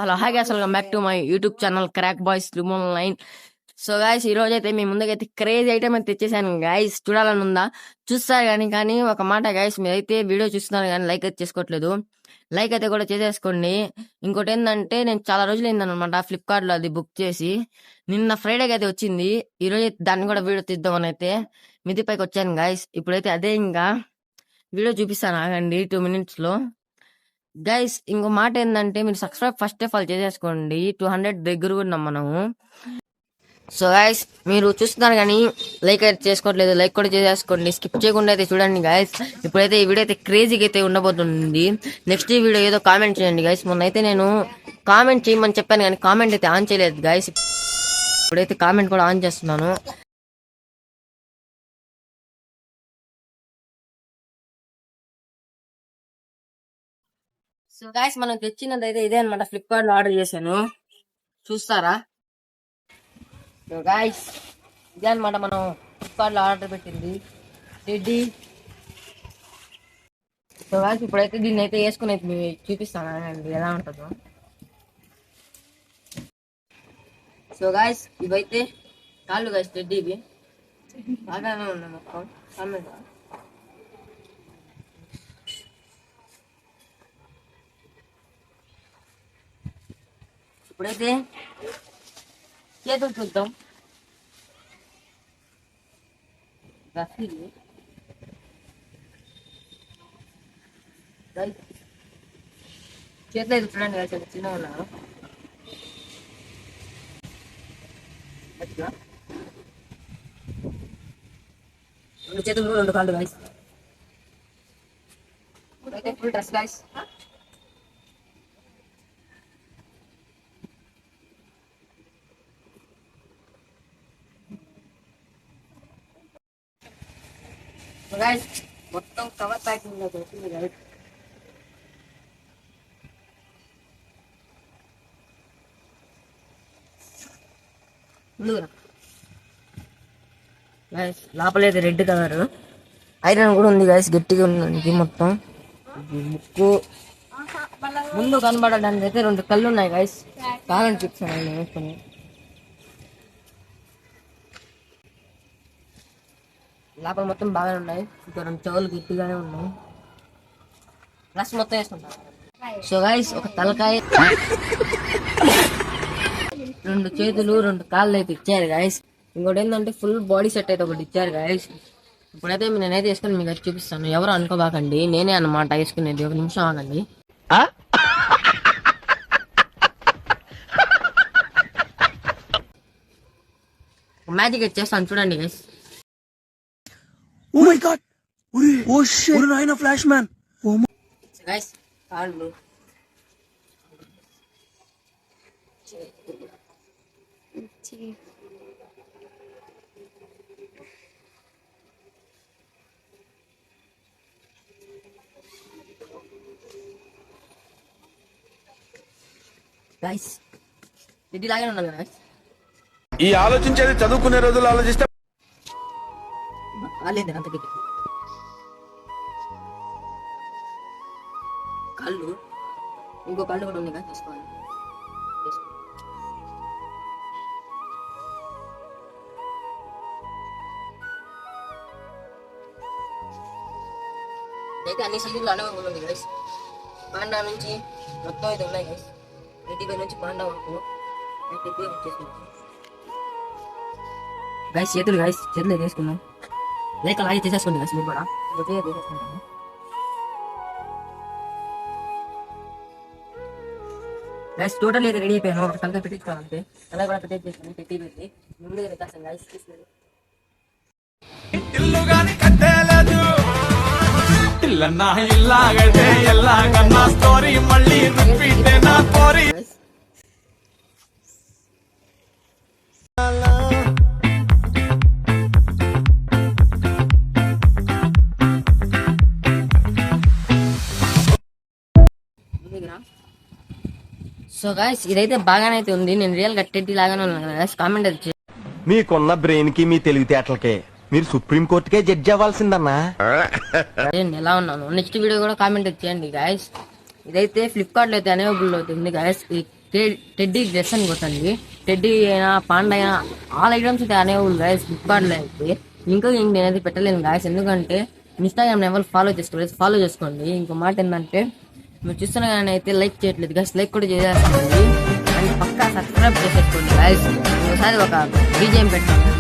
Hello hi guys, welcome back to my YouTube channel crack boys 319. So guys, ఈ రోజు అయితే మీ ముందుకైతే craze item అయితే తెచ్చేసాను గైస్. చూడాలని ఉందా? చూస్తారు కానీ ఒక మాట గైస్, మీరైతే వీడియో చూస్తున్నారు కానీ లైక్ అయితే చేసుకోవట్లేదు. లైక్ అయితే కూడా చేసేసుకోండి. ఇంకోటి ఏంటంటే, నేను చాలా రోజులు అయిందనమాట ఫ్లిప్కార్ట్ లో అది బుక్ చేసి. నిన్న ఫ్రైడేకి అయితే వచ్చింది. ఈ రోజు అయితే దాన్ని కూడా వీడియో తీద్దామని అయితే మిది పైకి వచ్చాను గైస్. ఇప్పుడైతే అదే ఇంకా వీడియో చూపిస్తాను, ఆగండి 2 minutes లో. గైస్, ఇంకో మాట ఏంటంటే, మీరు సబ్స్క్రైబ్ ఫస్ట్ ఆఫ్ ఆల్ చేసేసుకోండి. 200 దగ్గర ఉన్నాం మనము. సో గైస్, మీరు చూస్తున్నారు కానీ లైక్ అయితే చేసుకోవట్లేదు. లైక్ కూడా చేసేసుకోండి, స్కిప్ చేయకుండా అయితే చూడండి గైస్. ఇప్పుడైతే ఈ వీడియో అయితే క్రేజీగా అయితే ఉండబోతుంది. నెక్స్ట్ ఈ వీడియో ఏదో కామెంట్ చేయండి గైస్. మొన్న అయితే నేను కామెంట్ చేయమని చెప్పాను కానీ కామెంట్ అయితే ఆన్ చేయలేదు గైస్. ఇప్పుడైతే కామెంట్ కూడా ఆన్ చేస్తున్నాను. సో గైస్, మనం తెచ్చినది అయితే ఇదే అనమాట. ఫ్లిప్కార్ట్ లో ఆర్డర్ చేశాను, చూస్తారా? సో గైస్, ఇదే అనమాట మనం ఫ్లిప్కార్ట్ లో ఆర్డర్ పెట్టింది టెడ్డీ. సో గైస్, ఇప్పుడైతే దీన్ని అయితే వేసుకుని అయితే మీకు చూపిస్తాను అండి ఎలా ఉంటుందో. సో గైస్, ఇవైతే కాళ్ళు గైస్ టెడ్డీవి. బాగానే ఉన్నాయి మొత్తం. ఇప్పుడైతే చేతులు చూద్దాం. చేతులు అయితే చూడండి కదా, చాలా చిన్నగా ఉన్నారు. రెండు చేతులు, రెండు కాళ్ళు గైస్. ఇప్పుడైతే ఫుల్ డ్రెస్ గైస్. గైస్, మొత్తం కవర్ ప్యాకింగ్ లో వచ్చింది గైస్. గైస్, లోపలైతే రెడ్ కలర్ ఐరన్ కూడా ఉంది గైస్, గట్టిగా ఉంది మొత్తం. ముక్కు ముందు కనబడడానికి అయితే 2 కళ్ళు ఉన్నాయి గైస్. కావాలని చూపిస్తాను వేసుకొని. లోపల మొత్తం బాగానే ఉన్నాయి. ఇంకా 2 చెవులు గట్టిగానే ఉన్నాయి. రస్ మొత్తం వేసుకుంటాం. సో గైస్, ఒక తలకాయ, 2 చేతులు, 2 కాళ్ళు అయితే ఇచ్చారు గైస్. ఇంకోటి ఏంటంటే ఫుల్ బాడీ సెట్ అయితే ఒకటి ఇచ్చారు గైస్. ఇప్పుడైతే నేనైతే వేసుకొని మీకు అయితే చూపిస్తాను. ఎవరు అనుకోబాకండి, నేనే అన్నమాట వేసుకునేది. 1 నిమిషం ఆగండి. మ్యాజిక్ అయితే చేస్తాను చూడండి guys. Oh my god! Oh shit! What an flash man! Oh my guys, కాళ్ళు, గైస్ ఇది లాగానే ఉన్నది గైస్. ఈ ఆలోచించేది చదువుకునే రోజులు ఆలోచిస్తే కాలేదు అంత గట్టి. కళ్ళు, ఇంకో కళ్ళు కూడా ఉంది కదా, తీసుకోవాలి. అయితే అన్ని సీజన్లు అనుభవం ఉంది గైస్. పాండా నుంచి మొత్తం అయితే ఉన్నాయి గైస్. 85 నుంచి పాండా వరకు గైస్. చేతులు గైస్, చేతులు వేసుకున్నాం. లైక్ అలాగే చేసేసుకోండి గైస్. మీరు కూడా చేసేసుకుంటాము గైస్. టోటల్ అయితే రెడీ అయిపోయాను. ఒక తలకాయ పెట్టించుకోవాలంటే అలా కూడా పెట్టేసి పెట్టి ముందుగా పెట్టేస్తాను గైస్. సో గైస్, ఇదైతే బాగానే అయితే ఉంది. నేను రియల్ గా టెడ్డీ లాగానే ఉన్నాను గైస్. కామెంట్ అయితే మీకున్న బ్రెయిన్ కి మీ తెలివితేటలకే మీరు సుప్రీం కోర్టుకే జడ్జి అవ్వాల్సిందన్నా. ఎలా ఉన్నాను. నెక్స్ట్ వీడియో కూడా కామెంట్ చేయండి గైస్. ఇదైతే ఫ్లిప్కార్ట్ లో అయితే అవైలబుల్ అవుతుంది గైస్. ఈ టెడ్డీ డ్రెస్ అని కొట్టండి. టెడ్డీ అయినా పాండా అయినా ఆల్ ఐటమ్స్ అయితే అనేవాళ్ళు గాయస్ ఫ్లిప్కార్ట్లో అయితే. ఇంకా నేనైతే పెట్టలేను గాయస్, ఎందుకంటే ఇన్స్టాగ్రామ్ ఎవరు ఫాలో చేసుకోండి. ఇంకో మాట ఏంటంటే మీరు చూస్తున్నా కానీ అయితే లైక్ చేయట్లేదు గాయస్, లైక్ కూడా చేసేసుకోండి అండ్ పక్కా సబ్స్క్రైబ్ చేసేసుకోండి గాయస్. ఇంకోసారి ఒక బీజేఎం పెట్టండి.